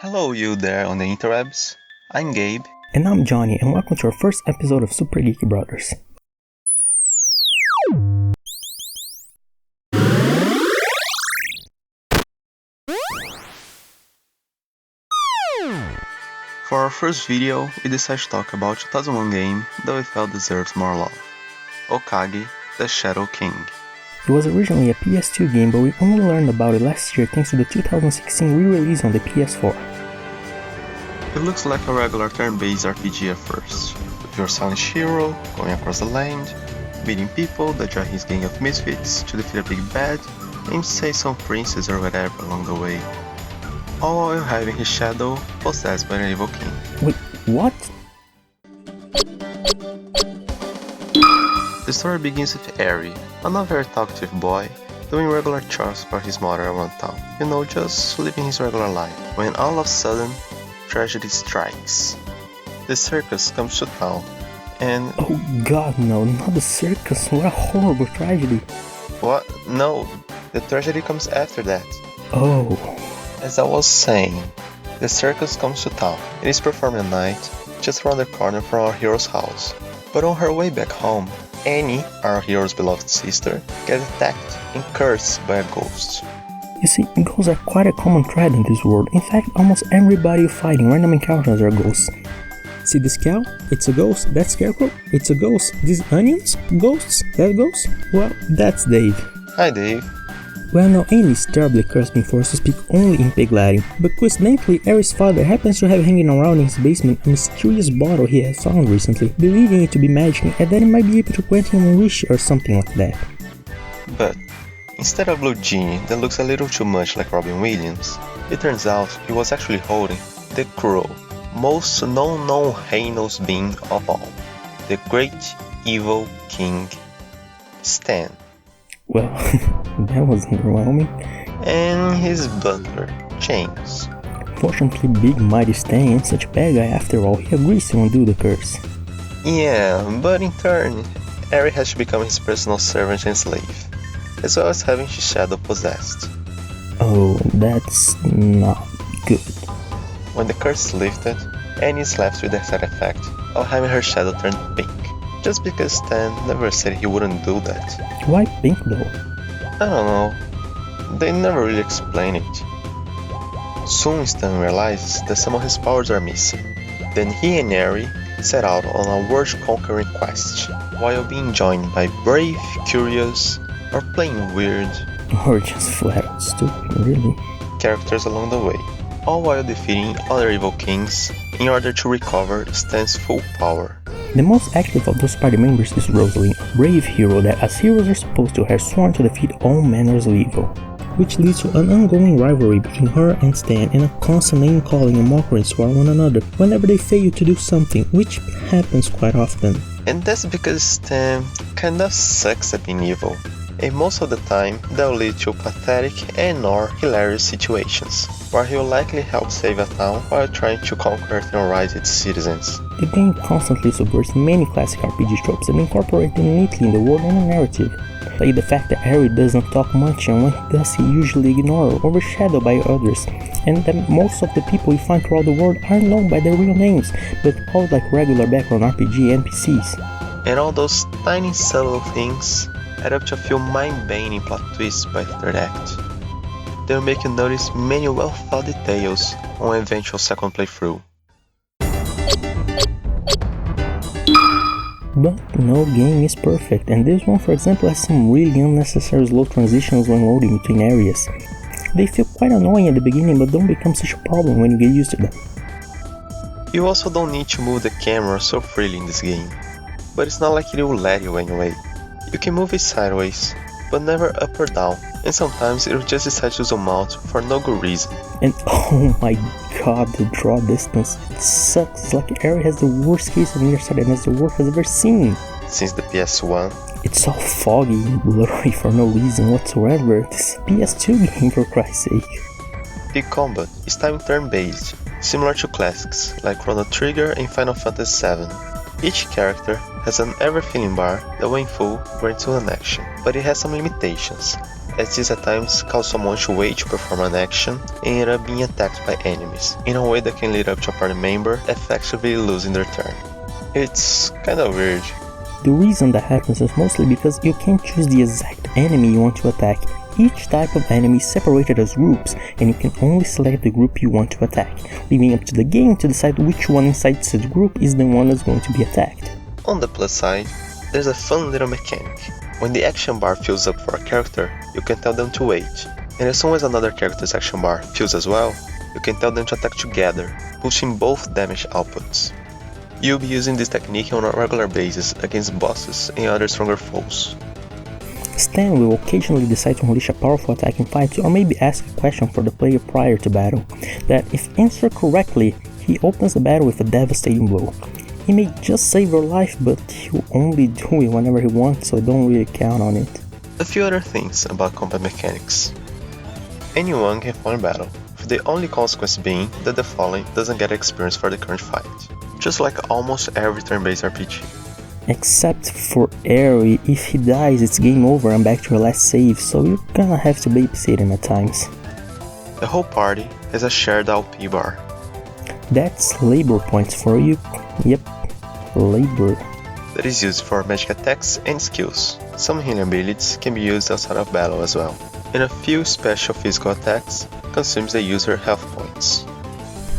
Hello, you there on the interwebs. I'm Gabe. And I'm Johnny, and welcome to our first episode of Super Geeky Brothers. For our first video, we decided to talk about 2001 game that we felt deserves more love. Okage, the Shadow King. It was originally a PS2 game, but we only learned about it last year thanks to the 2016 re-release on the PS4. It looks like a regular turn-based RPG at first, with your silent hero going across the land, beating people that join his gang of misfits to defeat a big bad and save some princess or whatever along the way, all while having his shadow possessed by an evil king. Wait, what? The story begins with Eri, a not very talkative boy, doing regular chores for his mother around town. Just living his regular life, when all of a sudden, tragedy strikes. The circus comes to town, and... Oh god, no, not the circus, what a horrible tragedy. What? No, the tragedy comes after that. Oh. As I was saying, the circus comes to town. It is performing at night, just around the corner from our hero's house. But on her way back home, Annie, our hero's beloved sister, gets attacked and cursed by a ghost. You see, ghosts are quite a common thread in this world. In fact, almost everybody you fight in random encounters are ghosts. See this cow? It's a ghost. That scarecrow? It's a ghost. These onions? Ghosts? That ghost? Well, that's Dave. Hi Dave. Well, now Annie is terribly cursed, being forced to speak only in pig Latin, but coincidentally, Eri's father happens to have hanging around in his basement a mysterious bottle he has found recently, believing it to be magic and that it might be able to grant him a wish or something like that. But instead of Blue Genie that looks a little too much like Robin Williams, it turns out he was actually holding the cruel, most known heinous being of all, the great evil king, Stan. Well, that was underwhelming. And his butler, James. Fortunately, Big Mighty Stan ain't such a bad guy after all, he agrees to undo the curse. Yeah, but in turn, Eri has to become his personal servant and slave, as well as having his shadow possessed. Oh, that's not good. When the curse is lifted, Annie is left with the side effect of having her shadow turn pink, just because Stan never said he wouldn't do that. Why pink though? I don't know, they never really explain it. Soon Stan realizes that some of his powers are missing. Then he and Eri set out on a world-conquering quest, while being joined by brave, curious, or plain weird, Or just flat out stupid, really. characters along the way, all while defeating other evil kings in order to recover Stan's full power. The most active of those party members is Rosalie, a brave hero that as heroes are supposed to have sworn to defeat all manners of evil, which leads to an ongoing rivalry between her and Stan and a constant name-calling and mockeries toward one another whenever they fail to do something, which happens quite often. And that's because Stan kinda sucks at being evil, and most of the time that'll lead to pathetic and or hilarious situations, where he'll likely help save a town while trying to conquer and terrorize its citizens. The game constantly subverts many classic RPG tropes and incorporates them neatly in the world and the narrative, like the fact that Eri doesn't talk much and when he does he usually ignored or overshadowed by others, and that most of the people you find throughout the world aren't known by their real names, but called like regular background RPG NPCs. And all those tiny subtle things add up to a few mind-bending plot twists by the third act. They'll make you notice many well-thought details on an eventual second playthrough. But no game is perfect, and this one for example has some really unnecessary slow transitions when loading between areas. They feel quite annoying at the beginning but don't become such a problem when you get used to them. You also don't need to move the camera so freely in this game, but it's not like it will let you anyway. You can move it sideways, but never up or down, and sometimes it will just decide to zoom out for no good reason. And oh my god, the draw distance, it sucks. It's like Eri has the worst case of nearsightedness the world has ever seen. Since the PS1, It's all foggy and blurry for no reason whatsoever. This is a PS2 game for Christ's sake. the combat is time turn-based, similar to classics like Chrono Trigger and Final Fantasy VII. Each character has an ever-filling bar that when full grants you an action, but it has some limitations, as this at times cause someone to wait to perform an action and end up being attacked by enemies, in a way that can lead up to a party member effectively losing their turn. It's kinda weird. The reason that happens is mostly because you can't choose the exact enemy you want to attack. Each type of enemy is separated as groups, and you can only select the group you want to attack, leaving up to the game to decide which one inside such group is the one that's going to be attacked. On the plus side, there's a fun little mechanic. When the action bar fills up for a character, you can tell them to wait, and as soon as another character's action bar fills as well, you can tell them to attack together, pushing both damage outputs. You'll be using this technique on a regular basis against bosses and other stronger foes. Stan will occasionally decide to unleash a powerful attack in fights, or maybe ask a question for the player prior to battle, that if answered correctly, he opens the battle with a devastating blow. He may just save your life, but he'll only do it whenever he wants, so don't really count on it. A few other things about combat mechanics. Anyone can fall in battle, with the only consequence being that the fallen doesn't get experience for the current fight, just like almost every turn-based RPG. Except for Eri, if he dies it's game over and back to your last save, so you're gonna have to babysit him at times. The whole party has a shared LP bar. That's labor points for you. Yep, labor. That is used for magic attacks and skills. Some healing abilities can be used outside of battle as well, and a few special physical attacks consumes the user health points.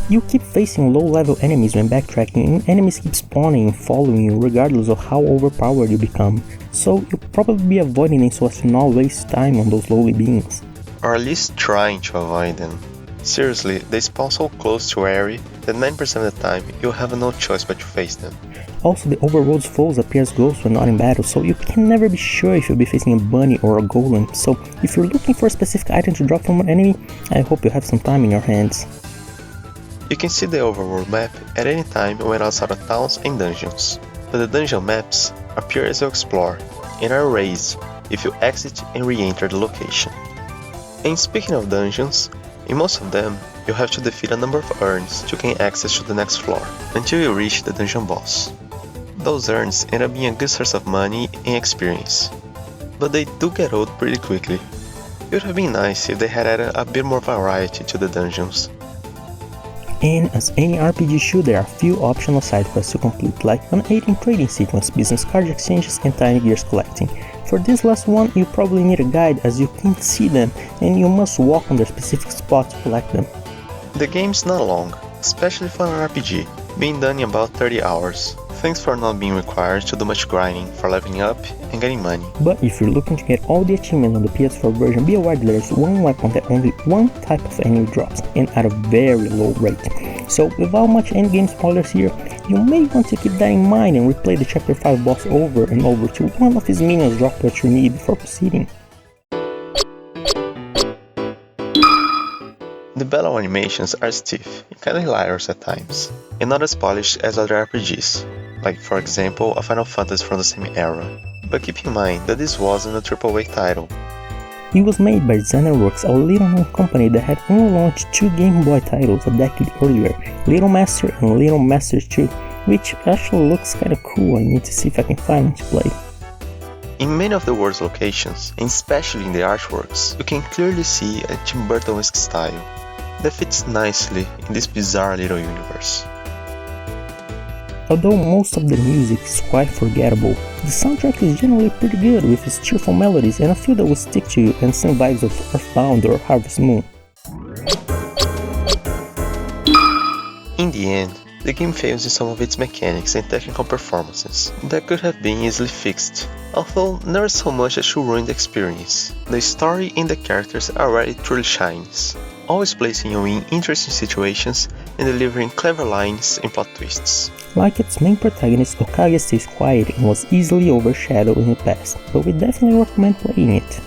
You keep facing low-level enemies when backtracking, and enemies keep spawning and following you regardless of how overpowered you become, so you'll probably be avoiding them so as to not waste time on those lowly beings. Or at least trying to avoid them. Seriously, they spawn so close to Eri that 9% of the time you'll have no choice but to face them. Also, the overworld's foes appear as ghosts when not in battle, so you can never be sure if you'll be facing a bunny or a golem, so if you're looking for a specific item to drop from an enemy, I hope you have some time in your hands. You can see the overworld map at any time when outside of towns and dungeons, but the dungeon maps appear as you explore and are erased if you exit and re-enter the location. And speaking of dungeons, in most of them, you have to defeat a number of urns to gain access to the next floor, until you reach the dungeon boss. Those urns end up being a good source of money and experience, but they do get old pretty quickly. It would have been nice if they had added a bit more variety to the dungeons. And as any RPG should, there are a few optional side quests to complete, like an 18 trading sequence, business card exchanges, and tiny gears collecting. For this last one, you probably need a guide as you can't see them, and you must walk on their specific spot to collect them. The game's not long, especially for an RPG, being done in about 30 hours. Thanks for not being required to do much grinding for leveling up and getting money. But if you're looking to get all the achievements on the PS4 version, be aware that there's one weapon that only one type of enemy drops, and at a very low rate. So without much endgame spoilers here, you may want to keep that in mind and replay the Chapter 5 boss over and over till one of his minions drop what you need before proceeding. The battle animations are stiff and kinda hilarious at times, and not as polished as other RPGs, like for example a Final Fantasy from the same era. But keep in mind that this wasn't a AAA title. It was made by ZenorWorks, a little-known company that had only launched 2 Game Boy titles a decade earlier, Little Master and Little Masters 2, which actually looks kinda cool. I need to see if I can find one to play. In many of the world's locations, and especially in the artworks, you can clearly see a Tim Burton-esque style that fits nicely in this bizarre little universe. Although most of the music is quite forgettable, the soundtrack is generally pretty good with its cheerful melodies and a few that will stick to you and some vibes of Earthbound or Harvest Moon. In the end, the game fails in some of its mechanics and technical performances that could have been easily fixed, although never so much as to ruin the experience. The story and the characters are already truly shines, always placing you in interesting situations and delivering clever lines and plot twists. Like its main protagonist, Okage stays quiet and was easily overshadowed in the past, but we definitely recommend playing it.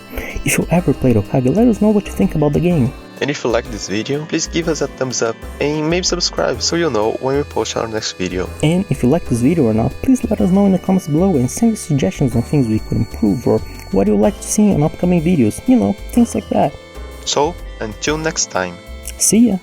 If you ever played Okage, let us know what you think about the game. And if you like this video, please give us a thumbs up and maybe subscribe so you'll know when we post our next video. And if you like this video or not, please let us know in the comments below and send us suggestions on things we could improve or what you'd like to see on upcoming videos, things like that. So, until next time. See ya!